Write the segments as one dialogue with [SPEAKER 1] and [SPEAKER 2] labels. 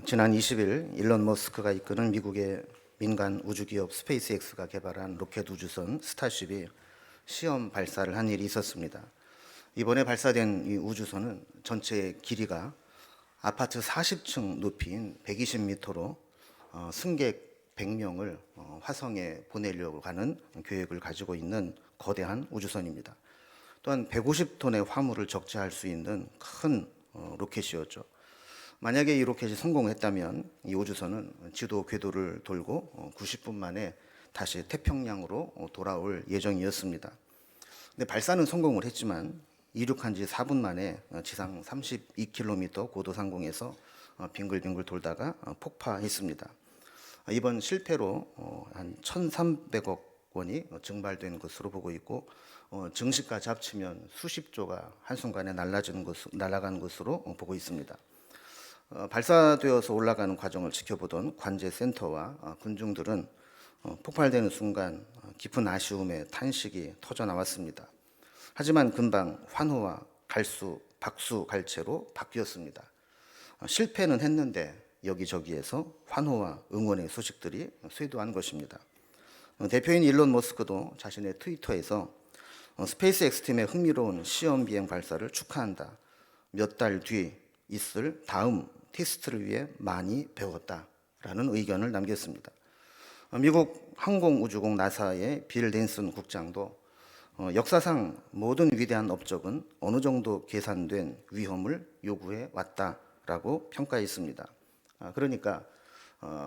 [SPEAKER 1] 지난 20일 일론 머스크가 이끄는 미국의 민간 우주기업 스페이스X가 개발한 로켓 우주선 스타쉽이 시험 발사를 한 일이 있었습니다. 이번에 발사된 이 우주선은 전체 길이가 아파트 40층 높이인 120m로 승객 100명을 화성에 보내려고 하는 계획을 가지고 있는 거대한 우주선입니다. 또한 150톤의 화물을 적재할 수 있는 큰 로켓이었죠. 만약에 이 로켓이 성공했다면 이 우주선은 지도 궤도를 돌고 90분 만에 다시 태평양으로 돌아올 예정이었습니다. 근데 발사는 성공을 했지만 이륙한 지 4분 만에 지상 32km 고도 상공에서 빙글빙글 돌다가 폭파했습니다. 이번 실패로 한 1,300억 원이 증발된 것으로 보고 있고 증시까지 합치면 수십조가 한순간에 날아간 것으로 보고 있습니다. 발사되어서 올라가는 과정을 지켜보던 관제센터와 군중들은 폭발되는 순간 깊은 아쉬움에 탄식이 터져 나왔습니다. 하지만 금방 환호와 박수갈채로 바뀌었습니다. 실패는 했는데 여기저기에서 환호와 응원의 소식들이 쇄도한 것입니다. 대표인 일론 머스크도 자신의 트위터에서 스페이스X 팀의 흥미로운 시험 비행 발사를 축하한다. 몇 달 뒤 있을 다음 테스트를 위해 많이 배웠다라는 의견을 남겼습니다. 미국 항공우주국 나사의 빌 댄슨 국장도 역사상 모든 위대한 업적은 어느 정도 계산된 위험을 요구해 왔다라고 평가했습니다. 그러니까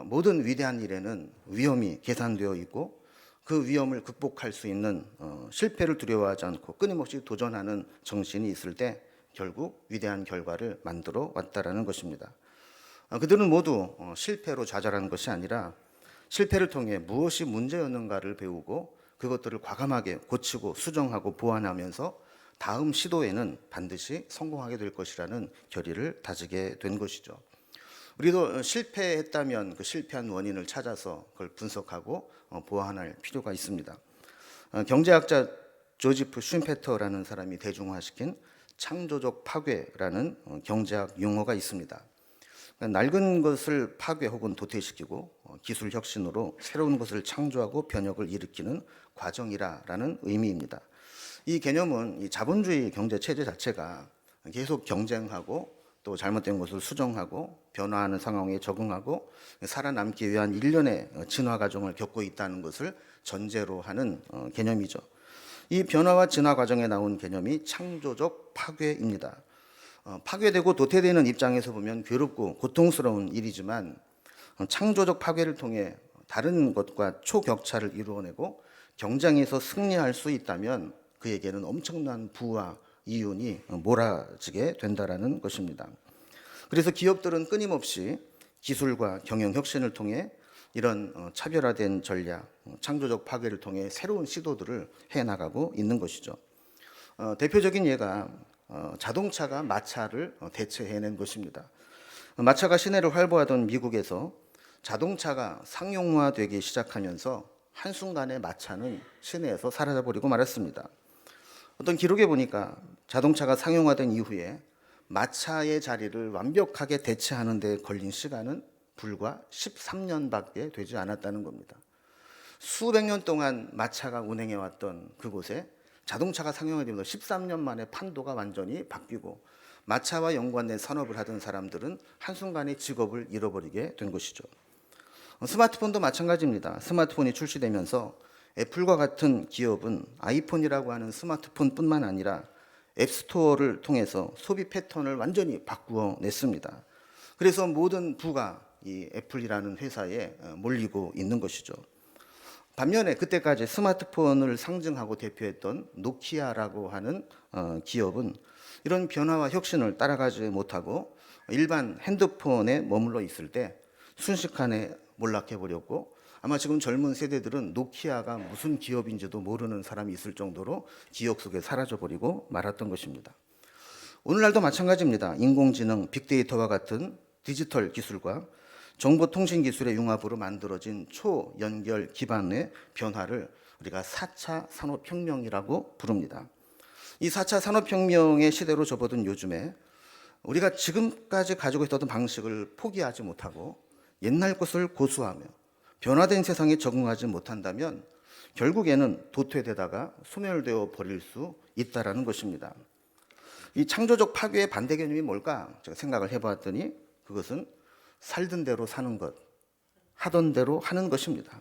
[SPEAKER 1] 모든 위대한 일에는 위험이 계산되어 있고 그 위험을 극복할 수 있는 실패를 두려워하지 않고 끊임없이 도전하는 정신이 있을 때 결국 위대한 결과를 만들어 왔다라는 것입니다. 그들은 모두 실패로 좌절하는 것이 아니라 실패를 통해 무엇이 문제였는가를 배우고 그것들을 과감하게 고치고 수정하고 보완하면서 다음 시도에는 반드시 성공하게 될 것이라는 결의를 다지게 된 것이죠. 우리도 실패했다면 그 실패한 원인을 찾아서 그걸 분석하고 보완할 필요가 있습니다. 경제학자 조지프 슌페터라는 사람이 대중화시킨 창조적 파괴라는 경제학 용어가 있습니다. 낡은 것을 파괴 혹은 도태시키고 기술 혁신으로 새로운 것을 창조하고 변혁을 일으키는 과정이라는 의미입니다. 이 개념은 이 자본주의 경제 체제 자체가 계속 경쟁하고 또 잘못된 것을 수정하고 변화하는 상황에 적응하고 살아남기 위한 일련의 진화 과정을 겪고 있다는 것을 전제로 하는 개념이죠. 이 변화와 진화 과정에 나온 개념이 창조적 파괴입니다. 파괴되고 도태되는 입장에서 보면 괴롭고 고통스러운 일이지만 창조적 파괴를 통해 다른 것과 초격차를 이루어내고 경쟁에서 승리할 수 있다면 그에게는 엄청난 부와 이윤이 몰아지게 된다라는 것입니다. 그래서 기업들은 끊임없이 기술과 경영 혁신을 통해 이런 차별화된 전략, 창조적 파괴를 통해 새로운 시도들을 해나가고 있는 것이죠. 대표적인 예가 자동차가 마차를 대체해낸 것입니다. 마차가 시내를 활보하던 미국에서 자동차가 상용화되기 시작하면서 한순간에 마차는 시내에서 사라져버리고 말았습니다. 어떤 기록에 보니까 자동차가 상용화된 이후에 마차의 자리를 완벽하게 대체하는 데 걸린 시간은 불과 13년밖에 되지 않았다는 겁니다. 수백 년 동안 마차가 운행해왔던 그곳에 자동차가 상용화되면서 13년 만에 판도가 완전히 바뀌고 마차와 연관된 산업을 하던 사람들은 한순간에 직업을 잃어버리게 된 것이죠. 스마트폰도 마찬가지입니다. 스마트폰이 출시되면서 애플과 같은 기업은 아이폰이라고 하는 스마트폰뿐만 아니라 앱스토어를 통해서 소비 패턴을 완전히 바꾸어 냈습니다. 그래서 모든 부가 이 애플이라는 회사에 몰리고 있는 것이죠. 반면에 그때까지 스마트폰을 상징하고 대표했던 노키아라고 하는 기업은 이런 변화와 혁신을 따라가지 못하고 일반 핸드폰에 머물러 있을 때 순식간에 몰락해버렸고 아마 지금 젊은 세대들은 노키아가 무슨 기업인지도 모르는 사람이 있을 정도로 기억 속에 사라져버리고 말았던 것입니다. 오늘날도 마찬가지입니다. 인공지능, 빅데이터와 같은 디지털 기술과 정보통신 기술의 융합으로 만들어진 초연결 기반의 변화를 우리가 4차 산업혁명이라고 부릅니다. 이 4차 산업혁명의 시대로 접어든 요즘에 우리가 지금까지 가지고 있었던 방식을 포기하지 못하고 옛날 것을 고수하며 변화된 세상에 적응하지 못한다면 결국에는 도태되다가 소멸되어 버릴 수 있다라는 것입니다. 이 창조적 파괴의 반대 개념이 뭘까? 제가 생각을 해봤더니 그것은 살던 대로 사는 것, 하던 대로 하는 것입니다.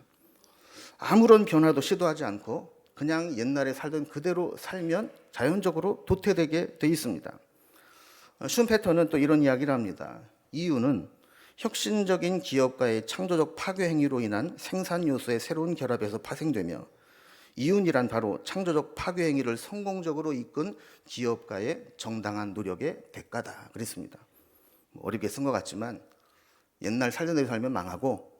[SPEAKER 1] 아무런 변화도 시도하지 않고 그냥 옛날에 살던 그대로 살면 자연적으로 도태되게 돼 있습니다. 슌페터는 또 이런 이야기를 합니다. 이유는 혁신적인 기업가의 창조적 파괴 행위로 인한 생산 요소의 새로운 결합에서 파생되며, 이윤이란 바로 창조적 파괴 행위를 성공적으로 이끈 기업가의 정당한 노력의 대가다 그랬습니다. 어렵게 쓴 것 같지만 옛날 살던 대로 살면 망하고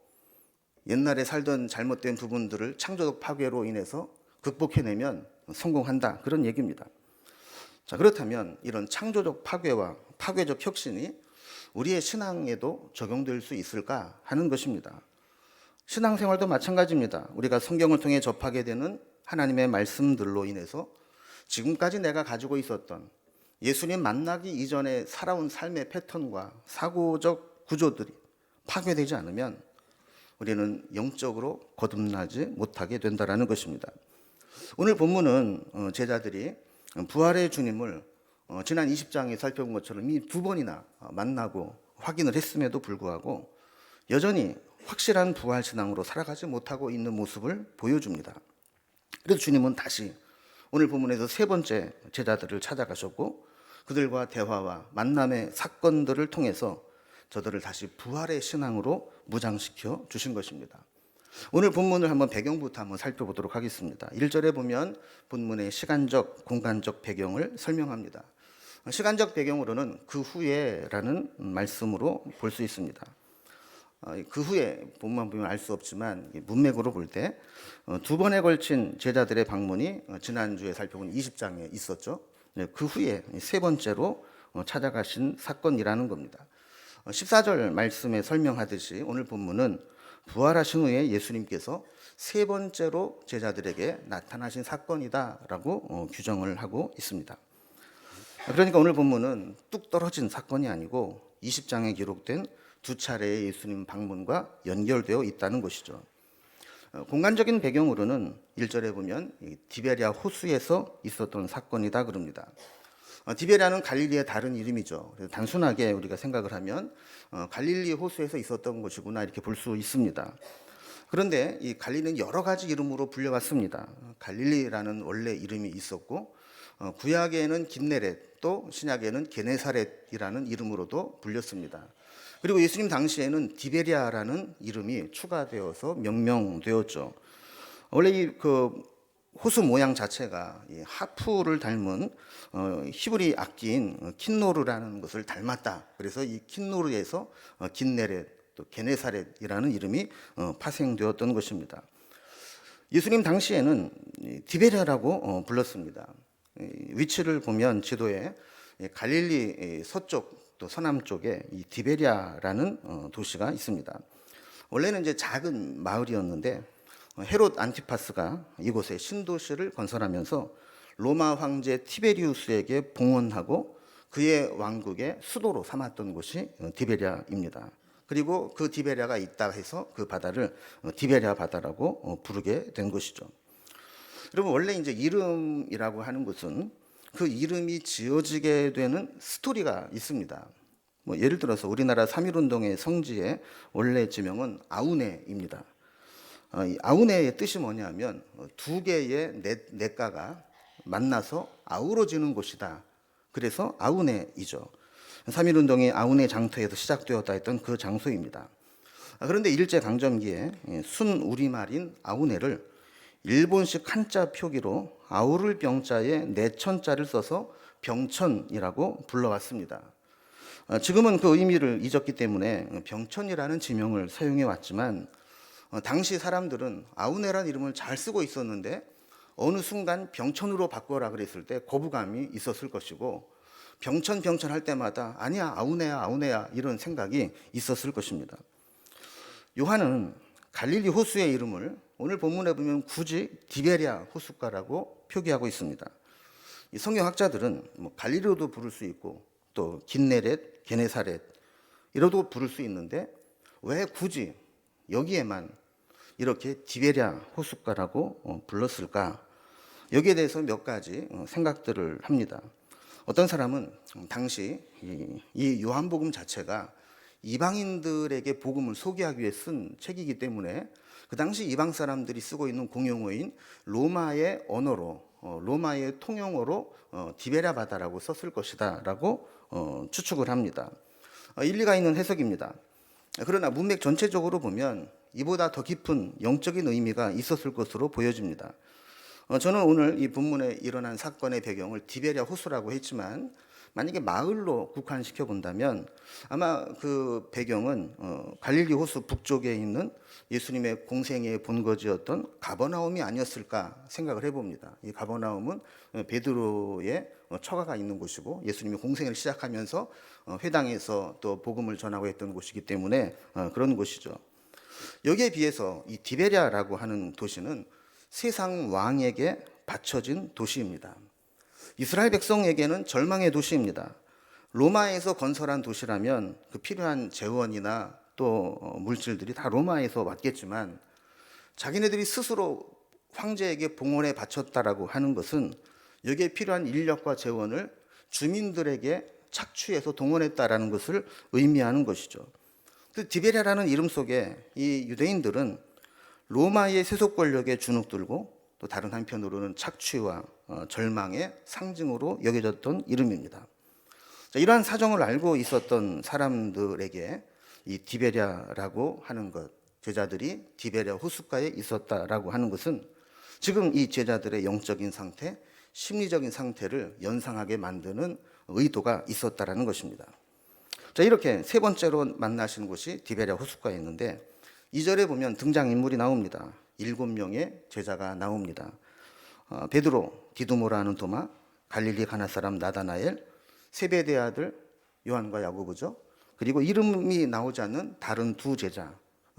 [SPEAKER 1] 옛날에 살던 잘못된 부분들을 창조적 파괴로 인해서 극복해내면 성공한다, 그런 얘기입니다. 자, 그렇다면 이런 창조적 파괴와 파괴적 혁신이 우리의 신앙에도 적용될 수 있을까 하는 것입니다. 신앙생활도 마찬가지입니다. 우리가 성경을 통해 접하게 되는 하나님의 말씀들로 인해서 지금까지 내가 가지고 있었던 예수님 만나기 이전에 살아온 삶의 패턴과 사고적 구조들이 파괴되지 않으면 우리는 영적으로 거듭나지 못하게 된다는 것입니다. 오늘 본문은 제자들이 부활의 주님을 지난 20장에 살펴본 것처럼 이미 2번이나 만나고 확인을 했음에도 불구하고 여전히 확실한 부활 신앙으로 살아가지 못하고 있는 모습을 보여줍니다. 그래서 주님은 다시 오늘 본문에서 3번째 제자들을 찾아가셨고 그들과 대화와 만남의 사건들을 통해서 저들을 다시 부활의 신앙으로 무장시켜 주신 것입니다. 오늘 본문을 한번 배경부터 한번 살펴보도록 하겠습니다. 1절에 보면 본문의 시간적, 공간적 배경을 설명합니다. 시간적 배경으로는 그 후에라는 말씀으로 볼 수 있습니다. 그 후에 본문만 보면 알 수 없지만 문맥으로 볼 때 2번에 걸친 제자들의 방문이 지난주에 살펴본 20장에 있었죠. 그 후에 3번째로 찾아가신 사건이라는 겁니다. 14절 말씀에 설명하듯이 오늘 본문은 부활하신 후에 예수님께서 3번째로 제자들에게 나타나신 사건이다라고 규정을 하고 있습니다. 그러니까 오늘 본문은 뚝 떨어진 사건이 아니고 20장에 기록된 2차례의 예수님 방문과 연결되어 있다는 것이죠. 공간적인 배경으로는 1절에 보면 디베랴 호수에서 있었던 사건이다 그럽니다. 디베랴는 갈릴리의 다른 이름이죠. 그래서 단순하게 우리가 생각을 하면 갈릴리 호수에서 있었던 것이구나 이렇게 볼 수 있습니다. 그런데 이 갈릴리는 여러 가지 이름으로 불려왔습니다. 갈릴리라는 원래 이름이 있었고 구약에는 긴네렛, 또 신약에는 게네사렛이라는 이름으로도 불렸습니다. 그리고 예수님 당시에는 디베랴라는 이름이 추가되어서 명명되었죠. 원래 이 호수 모양 자체가 이 하프를 닮은 히브리 악기인 킨노르라는 것을 닮았다. 그래서 이 킨노르에서 긴네렛, 또 게네사렛이라는 이름이 파생되었던 것입니다. 예수님 당시에는 디베랴라고 불렀습니다. 위치를 보면 지도에 갈릴리 서쪽 또 서남 쪽에 이 디베랴라는 도시가 있습니다. 원래는 이제 작은 마을이었는데 헤롯 안티파스가 이곳에 신도시를 건설하면서 로마 황제 티베리우스에게 봉헌하고 그의 왕국의 수도로 삼았던 곳이 디베랴입니다. 그리고 그 디베랴가 있다 해서 그 바다를 디베랴 바다라고 부르게 된 것이죠. 여러분, 원래 이제 이름이라고 하는 것은 그 이름이 지어지게 되는 스토리가 있습니다. 예를 들어서 우리나라 3.1운동의 성지의 원래 지명은 아우네입니다. 이 아우네의 뜻이 뭐냐면 2개의 냇가가 만나서 아우러지는 곳이다. 그래서 아우네이죠. 3.1운동이 아우네 장터에서 시작되었다 했던 그 장소입니다. 그런데 일제강점기에 순우리말인 아우네를 일본식 한자 표기로 아우를 병자에 내천자를 써서 병천이라고 불러왔습니다. 지금은 그 의미를 잊었기 때문에 병천이라는 지명을 사용해 왔지만 당시 사람들은 아우네라는 이름을 잘 쓰고 있었는데 어느 순간 병천으로 바꿔라 그랬을 때 거부감이 있었을 것이고 병천 할 때마다 아니야 아우네야 이런 생각이 있었을 것입니다. 요한은 갈릴리 호수의 이름을 오늘 본문에 보면 굳이 디베랴 호숫가라고 표기하고 있습니다. 이 성경학자들은 갈릴리로도 부를 수 있고 또 긴네렛, 게네사렛 이러도 부를 수 있는데 왜 굳이 여기에만 이렇게 디베랴 호숫가라고 불렀을까? 여기에 대해서 몇 가지 생각들을 합니다. 어떤 사람은 당시 이 요한복음 자체가 이방인들에게 복음을 소개하기 위해 쓴 책이기 때문에 그 당시 이방 사람들이 쓰고 있는 공용어인 로마의 언어로 로마의 통용어로 디베랴 바다라고 썼을 것이다라고 추측을 합니다. 일리가 있는 해석입니다. 그러나 문맥 전체적으로 보면 이보다 더 깊은 영적인 의미가 있었을 것으로 보여집니다. 저는 오늘 이 본문에 일어난 사건의 배경을 디베랴 호수라고 했지만 만약에 마을로 국한시켜 본다면 아마 그 배경은 갈릴리 호수 북쪽에 있는 예수님의 공생의 본거지였던 가버나움이 아니었을까 생각을 해봅니다. 이 가버나움은 베드로의 처가가 있는 곳이고 예수님이 공생을 시작하면서 회당에서 또 복음을 전하고 했던 곳이기 때문에 그런 곳이죠. 여기에 비해서 이 디베랴라고 하는 도시는 세상 왕에게 바쳐진 도시입니다. 이스라엘 백성에게는 절망의 도시입니다. 로마에서 건설한 도시라면 그 필요한 재원이나 또 물질들이 다 로마에서 왔겠지만 자기네들이 스스로 황제에게 봉헌에 바쳤다라고 하는 것은 여기에 필요한 인력과 재원을 주민들에게 착취해서 동원했다라는 것을 의미하는 것이죠. 디베랴라는 이름 속에 이 유대인들은 로마의 세속 권력에 주눅들고 또 다른 한편으로는 착취와 절망의 상징으로 여겨졌던 이름입니다. 자, 이러한 사정을 알고 있었던 사람들에게 이 디베랴라고 하는 것, 제자들이 디베랴 호숫가에 있었다라고 하는 것은 지금 이 제자들의 영적인 상태, 심리적인 상태를 연상하게 만드는 의도가 있었다라는 것입니다. 자, 이렇게 세 번째로 만나신 곳이 디베랴 호숫가에 있는데 2절에 보면 등장인물이 나옵니다. 7명의 제자가 나옵니다. 베드로, 디두모라 하는 도마, 갈릴리 가나 사람 나다나엘, 세베대 아들 요한과 야고보죠. 그리고 이름이 나오지 않는 다른 두 제자,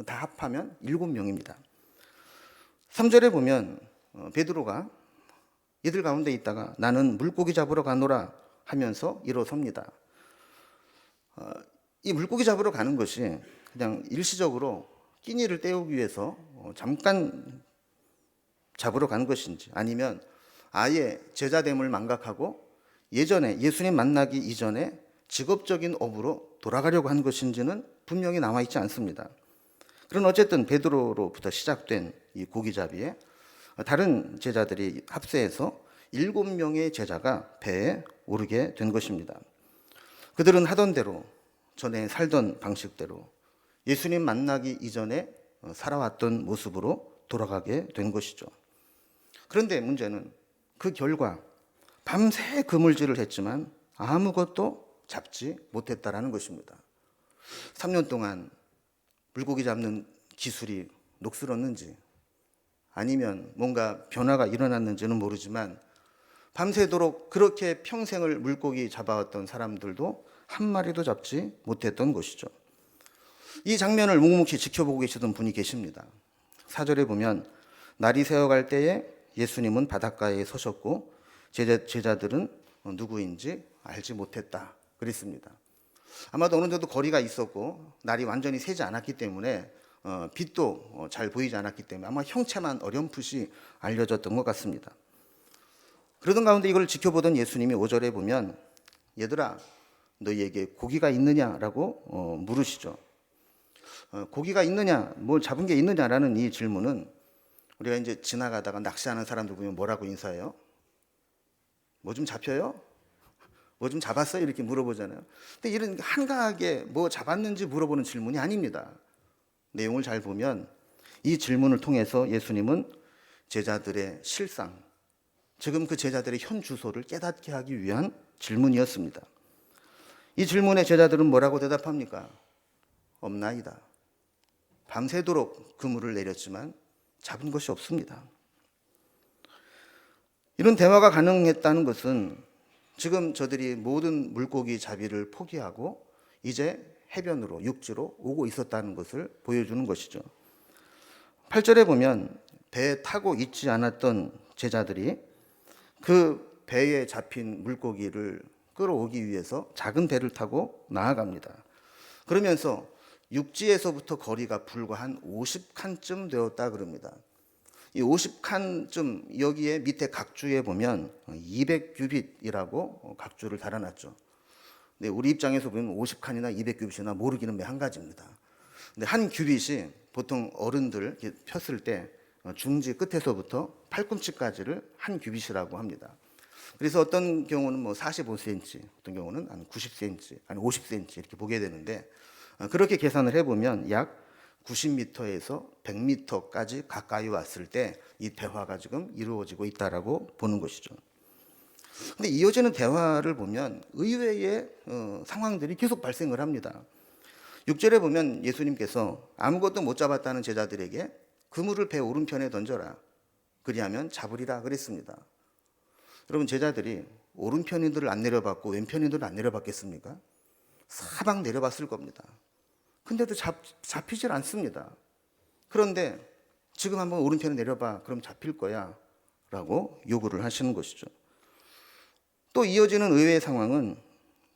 [SPEAKER 1] 다 합하면 7명입니다. 3절에 보면 베드로가 이들 가운데 있다가 나는 물고기 잡으러 가노라 하면서 일어섭니다. 이 물고기 잡으러 가는 것이 그냥 일시적으로 끼니를 때우기 위해서 잠깐 잡으러 간 것인지 아니면 아예 제자됨을 망각하고 예전에 예수님 만나기 이전에 직업적인 업으로 돌아가려고 한 것인지는 분명히 나와 있지 않습니다. 그런 어쨌든 베드로로부터 시작된 이 고기잡이에 다른 제자들이 합세해서 7명의 제자가 배에 오르게 된 것입니다. 그들은 하던 대로 전에 살던 방식대로 예수님 만나기 이전에 살아왔던 모습으로 돌아가게 된 것이죠. 그런데 문제는 그 결과 밤새 그물질을 했지만 아무것도 잡지 못했다라는 것입니다. 3년 동안 물고기 잡는 기술이 녹슬었는지 아니면 뭔가 변화가 일어났는지는 모르지만 밤새도록 그렇게 평생을 물고기 잡아왔던 사람들도 한 마리도 잡지 못했던 것이죠. 이 장면을 묵묵히 지켜보고 계시던 분이 계십니다. 4절에 보면 날이 새어갈 때에 예수님은 바닷가에 서셨고 제자들은 누구인지 알지 못했다 그랬습니다. 아마도 어느 정도 거리가 있었고 날이 완전히 새지 않았기 때문에 빛도 잘 보이지 않았기 때문에 아마 형체만 어렴풋이 알려졌던 것 같습니다. 그러던 가운데 이걸 지켜보던 예수님이 5절에 보면 얘들아 너희에게 고기가 있느냐라고 물으시죠. 고기가 있느냐, 뭘 잡은 게 있느냐라는 이 질문은 우리가 이제 지나가다가 낚시하는 사람들 보면 뭐라고 인사해요? 뭐 좀 잡혀요? 뭐 좀 잡았어요? 이렇게 물어보잖아요. 근데 이런 한가하게 뭐 잡았는지 물어보는 질문이 아닙니다. 내용을 잘 보면 이 질문을 통해서 예수님은 제자들의 실상, 지금 그 제자들의 현 주소를 깨닫게 하기 위한 질문이었습니다. 이 질문에 제자들은 뭐라고 대답합니까? 없나이다. 밤새도록 그물을 내렸지만 잡은 것이 없습니다. 이런 대화가 가능했다는 것은 지금 저들이 모든 물고기 잡이를 포기하고 이제 해변으로 육지로 오고 있었다는 것을 보여주는 것이죠. 8절에 보면 배에 타고 있지 않았던 제자들이 그 배에 잡힌 물고기를 끌어오기 위해서 작은 배를 타고 나아갑니다. 그러면서 육지에서부터 거리가 불과 한 50칸쯤 되었다 그럽니다. 이 50칸쯤 여기에 밑에 각주에 보면 200규빗이라고 각주를 달아놨죠. 근데 우리 입장에서 보면 50칸이나 200규빗이나 모르기는 매 한 가지입니다. 근데 한 규빗이 보통 어른들 폈을 때 중지 끝에서부터 팔꿈치까지를 한 규빗이라고 합니다. 그래서 어떤 경우는 뭐 45cm, 어떤 경우는 한 90cm, 한 50cm 이렇게 보게 되는데 그렇게 계산을 해보면 약 90m에서 100m까지 가까이 왔을 때 이 대화가 지금 이루어지고 있다라고 보는 것이죠. 근데 이어지는 대화를 보면 의외의 상황들이 계속 발생을 합니다. 6절에 보면 예수님께서 아무것도 못 잡았다는 제자들에게 그물을 배 오른편에 던져라. 그리하면 잡으리라 그랬습니다. 여러분, 제자들이 오른편인들을 안 내려봤고 왼편인들을 안 내려봤겠습니까? 사방 내려봤을 겁니다. 근데도 잡히질 않습니다. 그런데 지금 한번 오른편에 내려봐. 그럼 잡힐 거야. 라고 요구를 하시는 것이죠. 또 이어지는 의외의 상황은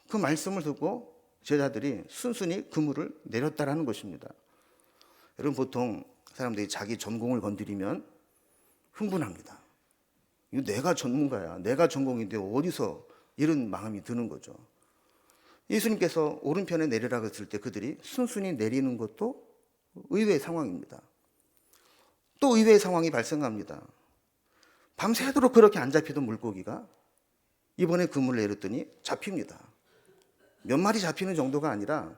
[SPEAKER 1] 그 말씀을 듣고 제자들이 순순히 그물을 내렸다라는 것입니다. 여러분, 보통 사람들이 자기 전공을 건드리면 흥분합니다. 이거 내가 전문가야. 내가 전공인데 어디서 이런 마음이 드는 거죠. 예수님께서 오른편에 내리라 그랬을 때 그들이 순순히 내리는 것도 의외의 상황입니다. 또 의외의 상황이 발생합니다. 밤새도록 그렇게 안 잡히던 물고기가 이번에 그물을 내렸더니 잡힙니다. 몇 마리 잡히는 정도가 아니라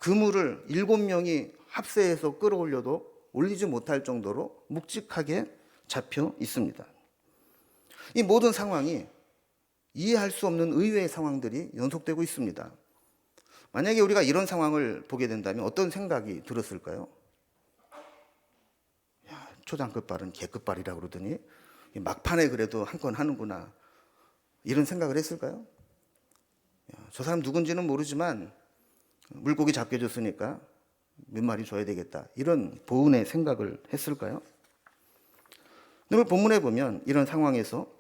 [SPEAKER 1] 그물을 7명이 합세해서 끌어올려도 올리지 못할 정도로 묵직하게 잡혀 있습니다. 이 모든 상황이 이해할 수 없는 의외의 상황들이 연속되고 있습니다. 만약에 우리가 이런 상황을 보게 된다면 어떤 생각이 들었을까요? 야, 초장 끝발은 개 끝발이라고 그러더니 막판에 그래도 한 건 하는구나. 이런 생각을 했을까요? 야, 저 사람 누군지는 모르지만 물고기 잡게 줬으니까 몇 마리 줘야 되겠다. 이런 보은의 생각을 했을까요? 오늘 본문에 보면 이런 상황에서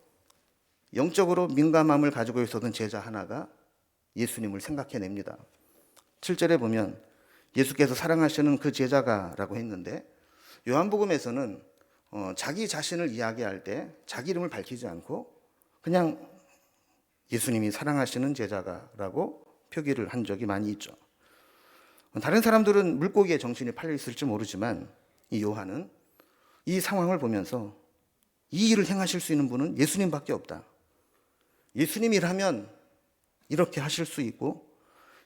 [SPEAKER 1] 영적으로 민감함을 가지고 있었던 제자 하나가 예수님을 생각해냅니다. 7절에 보면 예수께서 사랑하시는 그 제자가 라고 했는데 요한복음에서는 자기 자신을 이야기할 때 자기 이름을 밝히지 않고 그냥 예수님이 사랑하시는 제자가 라고 표기를 한 적이 많이 있죠. 다른 사람들은 물고기에 정신이 팔려 있을지 모르지만 이 요한은 이 상황을 보면서 이 일을 행하실 수 있는 분은 예수님밖에 없다. 예수님이라면 이렇게 하실 수 있고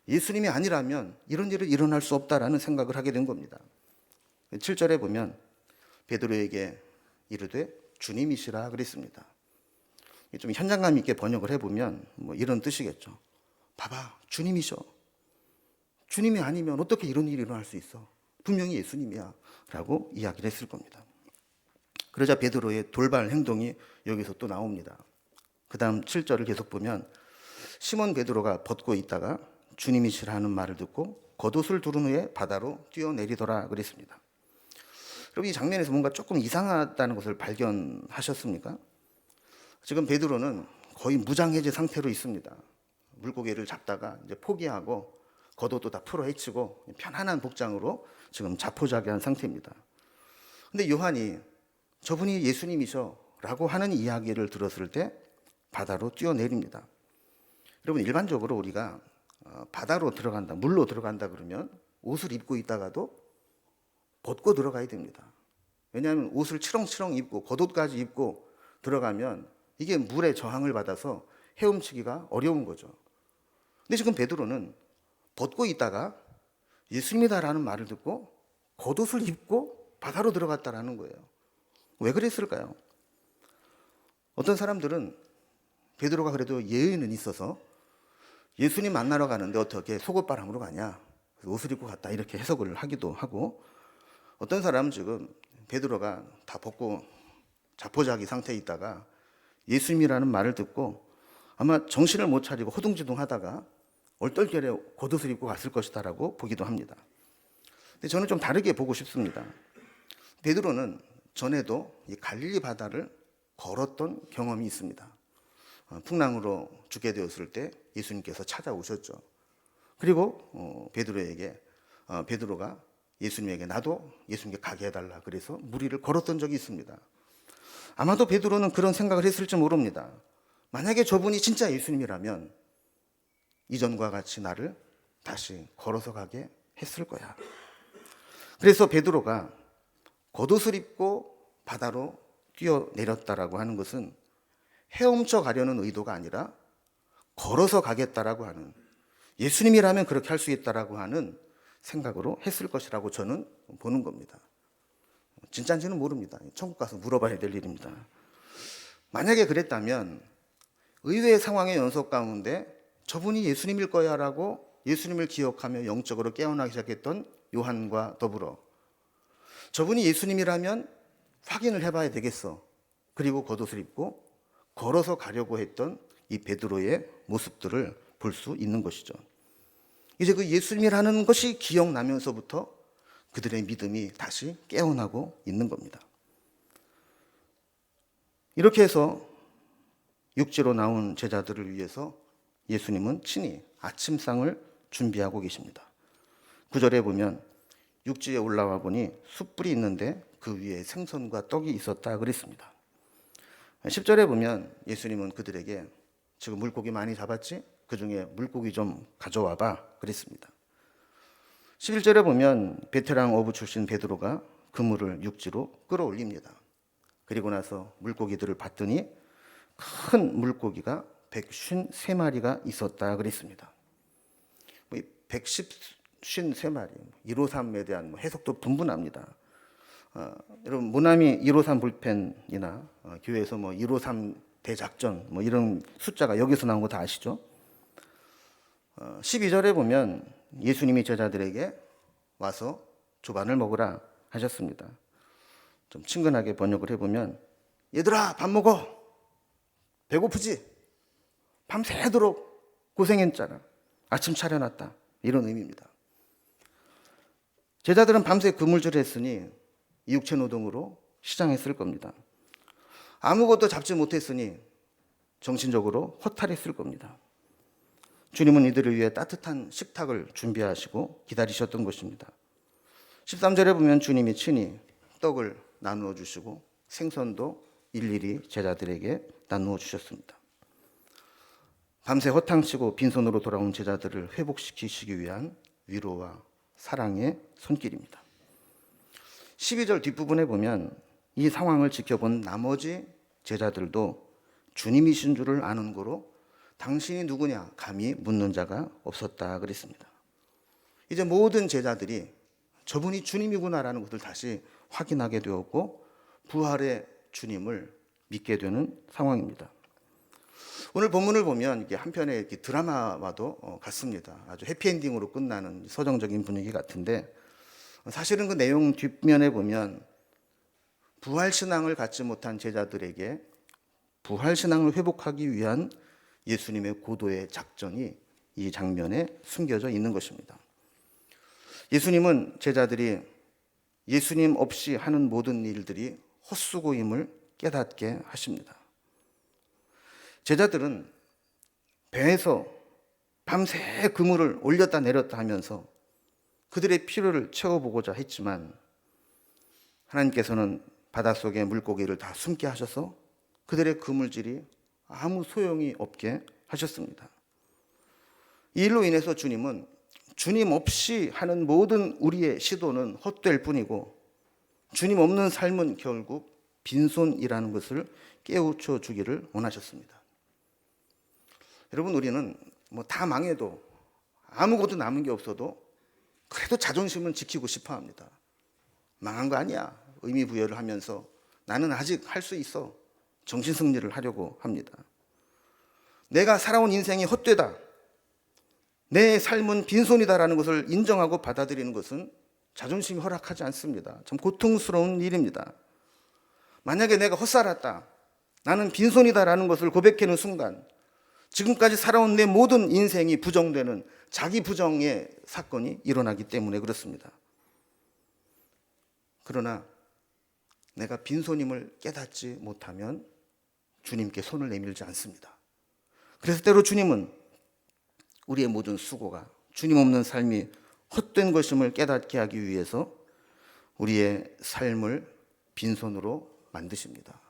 [SPEAKER 1] 예수님이 아니라면 이런 일은 일어날 수 없다라는 생각을 하게 된 겁니다. 7절에 보면 베드로에게 이르되 주님이시라 그랬습니다. 좀 현장감 있게 번역을 해보면 뭐 이런 뜻이겠죠. 봐봐, 주님이셔. 주님이 아니면 어떻게 이런 일이 일어날 수 있어? 분명히 예수님이야 라고 이야기를 했을 겁니다. 그러자 베드로의 돌발 행동이 여기서 또 나옵니다. 그 다음 7절을 계속 보면 시몬 베드로가 벗고 있다가 주님이시라 하는 말을 듣고 겉옷을 두른 후에 바다로 뛰어내리더라 그랬습니다. 여러분, 이 장면에서 뭔가 조금 이상하다는 것을 발견하셨습니까? 지금 베드로는 거의 무장해제 상태로 있습니다. 물고기를 잡다가 이제 포기하고 겉옷도 다 풀어 헤치고 편안한 복장으로 지금 자포자기한 상태입니다. 근데 요한이 저분이 예수님이셔 라고 하는 이야기를 들었을 때 바다로 뛰어내립니다. 여러분, 일반적으로 우리가 바다로 들어간다, 물로 들어간다 그러면 옷을 입고 있다가도 벗고 들어가야 됩니다. 왜냐하면 옷을 치렁치렁 입고 겉옷까지 입고 들어가면 이게 물의 저항을 받아서 헤엄치기가 어려운 거죠. 근데 지금 베드로는 벗고 있다가 예수님이다라는 말을 듣고 겉옷을 입고 바다로 들어갔다라는 거예요. 왜 그랬을까요? 어떤 사람들은 베드로가 그래도 예의는 있어서 예수님 만나러 가는데 어떻게 속옷바람으로 가냐, 옷을 입고 갔다 이렇게 해석을 하기도 하고, 어떤 사람은 지금 베드로가 다 벗고 자포자기 상태에 있다가 예수님이라는 말을 듣고 아마 정신을 못 차리고 허둥지둥하다가 얼떨결에 겉옷을 입고 갔을 것이다라고 보기도 합니다. 근데 저는 좀 다르게 보고 싶습니다. 베드로는 전에도 이 갈릴리 바다를 걸었던 경험이 있습니다. 풍랑으로 죽게 되었을 때 예수님께서 찾아오셨죠. 그리고 베드로가 예수님에게 나도 예수님께 가게 해달라 그래서 무리를 걸었던 적이 있습니다. 아마도 베드로는 그런 생각을 했을지 모릅니다. 만약에 저분이 진짜 예수님이라면 이전과 같이 나를 다시 걸어서 가게 했을 거야. 그래서 베드로가 겉옷을 입고 바다로 뛰어내렸다라고 하는 것은 헤엄쳐 가려는 의도가 아니라 걸어서 가겠다라고 하는, 예수님이라면 그렇게 할 수 있다라고 하는 생각으로 했을 것이라고 저는 보는 겁니다. 진짜인지는 모릅니다. 천국 가서 물어봐야 될 일입니다. 만약에 그랬다면 의외의 상황의 연속 가운데 저분이 예수님일 거야 라고 예수님을 기억하며 영적으로 깨어나기 시작했던 요한과 더불어 저분이 예수님이라면 확인을 해봐야 되겠어. 그리고 겉옷을 입고 걸어서 가려고 했던 이 베드로의 모습들을 볼 수 있는 것이죠. 이제 그 예수님이라는 것이 기억나면서부터 그들의 믿음이 다시 깨어나고 있는 겁니다. 이렇게 해서 육지로 나온 제자들을 위해서 예수님은 친히 아침상을 준비하고 계십니다. 9절에 보면 육지에 올라와 보니 숯불이 있는데 그 위에 생선과 떡이 있었다 그랬습니다. 10절에 보면 예수님은 그들에게 지금 물고기 많이 잡았지? 그 중에 물고기 좀 가져와 봐 그랬습니다. 11절에 보면 베테랑 어부 출신 베드로가 그물을 육지로 끌어올립니다. 그리고 나서 물고기들을 봤더니 큰 물고기가 153마리가 있었다 그랬습니다. 153마리, 153에 대한 해석도 분분합니다. 여러분 모나미 153 불펜이나 교회에서 153 대작전 이런 숫자가 여기서 나온 거 다 아시죠? 12절에 보면 예수님이 제자들에게 와서 조반을 먹으라 하셨습니다. 좀 친근하게 번역을 해보면 얘들아 밥 먹어. 배고프지? 밤새도록 고생했잖아. 아침 차려놨다. 이런 의미입니다. 제자들은 밤새 그물질을 했으니 육체 노동으로 시장했을 겁니다. 아무것도 잡지 못했으니 정신적으로 허탈했을 겁니다. 주님은 이들을 위해 따뜻한 식탁을 준비하시고 기다리셨던 것입니다. 13절에 보면 주님이 친히 떡을 나누어 주시고 생선도 일일이 제자들에게 나누어 주셨습니다. 밤새 허탕치고 빈손으로 돌아온 제자들을 회복시키시기 위한 위로와 사랑의 손길입니다. 12절 뒷부분에 보면 이 상황을 지켜본 나머지 제자들도 주님이신 줄을 아는 고로 당신이 누구냐 감히 묻는 자가 없었다 그랬습니다. 이제 모든 제자들이 저분이 주님이구나라는 것을 다시 확인하게 되었고 부활의 주님을 믿게 되는 상황입니다. 오늘 본문을 보면 이게 한편의 이렇게 드라마와도 같습니다. 아주 해피엔딩으로 끝나는 서정적인 분위기 같은데 사실은 그 내용 뒷면에 보면 부활신앙을 갖지 못한 제자들에게 부활신앙을 회복하기 위한 예수님의 고도의 작전이 이 장면에 숨겨져 있는 것입니다. 예수님은 제자들이 예수님 없이 하는 모든 일들이 헛수고임을 깨닫게 하십니다. 제자들은 배에서 밤새 그물을 올렸다 내렸다 하면서 그들의 필요를 채워보고자 했지만 하나님께서는 바닷속의 물고기를 다 숨게 하셔서 그들의 그물질이 아무 소용이 없게 하셨습니다. 이 일로 인해서 주님은 주님 없이 하는 모든 우리의 시도는 헛될 뿐이고 주님 없는 삶은 결국 빈손이라는 것을 깨우쳐 주기를 원하셨습니다. 여러분 우리는 다 망해도 아무것도 남은 게 없어도 그래도 자존심은 지키고 싶어 합니다. 망한 거 아니야. 의미 부여를 하면서 나는 아직 할 수 있어. 정신승리를 하려고 합니다. 내가 살아온 인생이 헛되다. 내 삶은 빈손이다라는 것을 인정하고 받아들이는 것은 자존심이 허락하지 않습니다. 참 고통스러운 일입니다. 만약에 내가 헛살았다. 나는 빈손이다라는 것을 고백하는 순간 지금까지 살아온 내 모든 인생이 부정되는 자기 부정의 사건이 일어나기 때문에 그렇습니다. 그러나 내가 빈손임을 깨닫지 못하면 주님께 손을 내밀지 않습니다. 그래서 때로 주님은 우리의 모든 수고가 주님 없는 삶이 헛된 것임을 깨닫게 하기 위해서 우리의 삶을 빈손으로 만드십니다.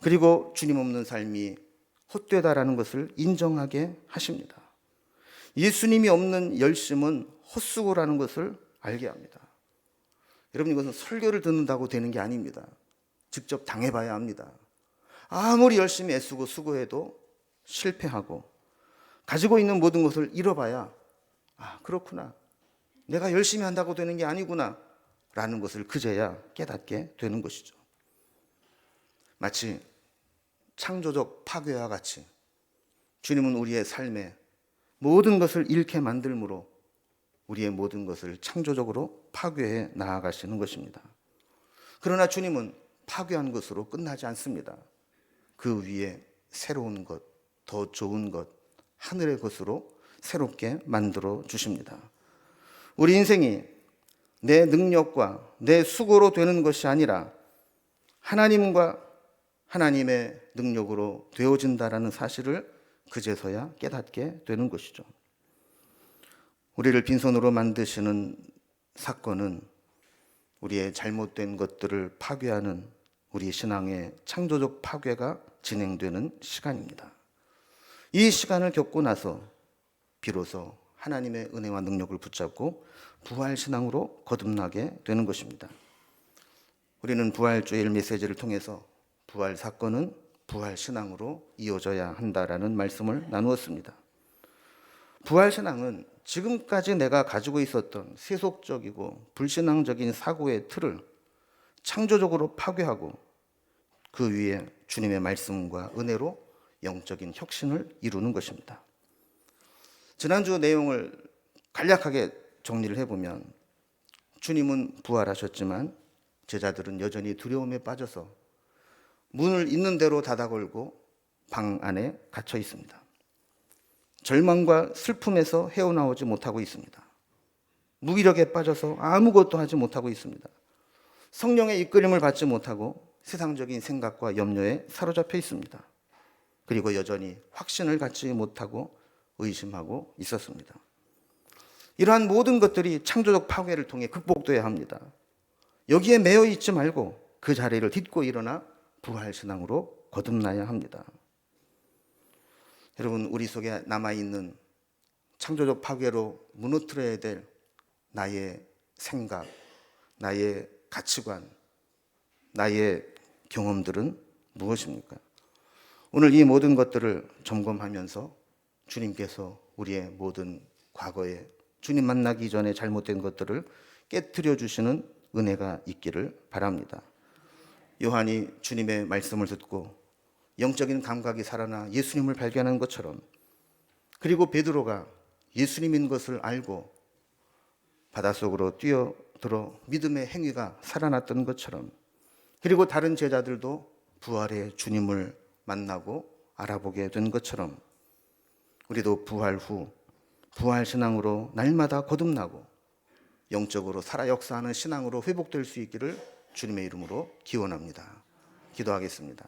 [SPEAKER 1] 그리고 주님 없는 삶이 헛되다라는 것을 인정하게 하십니다. 예수님이 없는 열심은 헛수고라는 것을 알게 합니다. 여러분, 이것은 설교를 듣는다고 되는 게 아닙니다. 직접 당해봐야 합니다. 아무리 열심히 애쓰고 수고해도 실패하고 가지고 있는 모든 것을 잃어봐야 그렇구나, 내가 열심히 한다고 되는 게 아니구나 라는 것을 그제야 깨닫게 되는 것이죠. 마치 창조적 파괴와 같이 주님은 우리의 삶에 모든 것을 잃게 만들므로 우리의 모든 것을 창조적으로 파괴해 나아가시는 것입니다. 그러나 주님은 파괴한 것으로 끝나지 않습니다. 그 위에 새로운 것, 더 좋은 것, 하늘의 것으로 새롭게 만들어 주십니다. 우리 인생이 내 능력과 내 수고로 되는 것이 아니라 하나님과 하나님의 능력으로 되어진다라는 사실을 그제서야 깨닫게 되는 것이죠. 우리를 빈손으로 만드시는 사건은 우리의 잘못된 것들을 파괴하는 우리 신앙의 창조적 파괴가 진행되는 시간입니다. 이 시간을 겪고 나서 비로소 하나님의 은혜와 능력을 붙잡고 부활신앙으로 거듭나게 되는 것입니다. 우리는 부활주일 메시지를 통해서 부활 사건은 부활신앙으로 이어져야 한다라는 말씀을 나누었습니다. 부활신앙은 지금까지 내가 가지고 있었던 세속적이고 불신앙적인 사고의 틀을 창조적으로 파괴하고 그 위에 주님의 말씀과 은혜로 영적인 혁신을 이루는 것입니다. 지난주 내용을 간략하게 정리를 해보면 주님은 부활하셨지만 제자들은 여전히 두려움에 빠져서 문을 있는 대로 닫아 걸고 방 안에 갇혀 있습니다. 절망과 슬픔에서 헤어나오지 못하고 있습니다. 무기력에 빠져서 아무것도 하지 못하고 있습니다. 성령의 이끌림을 받지 못하고 세상적인 생각과 염려에 사로잡혀 있습니다. 그리고 여전히 확신을 갖지 못하고 의심하고 있었습니다. 이러한 모든 것들이 창조적 파괴를 통해 극복돼야 합니다. 여기에 매여 있지 말고 그 자리를 딛고 일어나 부활신앙으로 거듭나야 합니다. 여러분, 우리 속에 남아있는 창조적 파괴로 무너뜨려야 될 나의 생각, 나의 가치관, 나의 경험들은 무엇입니까? 오늘 이 모든 것들을 점검하면서 주님께서 우리의 모든 과거에 주님 만나기 전에 잘못된 것들을 깨트려 주시는 은혜가 있기를 바랍니다. 요한이 주님의 말씀을 듣고 영적인 감각이 살아나 예수님을 발견한 것처럼, 그리고 베드로가 예수님인 것을 알고 바닷속으로 뛰어들어 믿음의 행위가 살아났던 것처럼, 그리고 다른 제자들도 부활의 주님을 만나고 알아보게 된 것처럼 우리도 부활 후 부활신앙으로 날마다 거듭나고 영적으로 살아 역사하는 신앙으로 회복될 수 있기를 주님의 이름으로 기원합니다. 기도하겠습니다.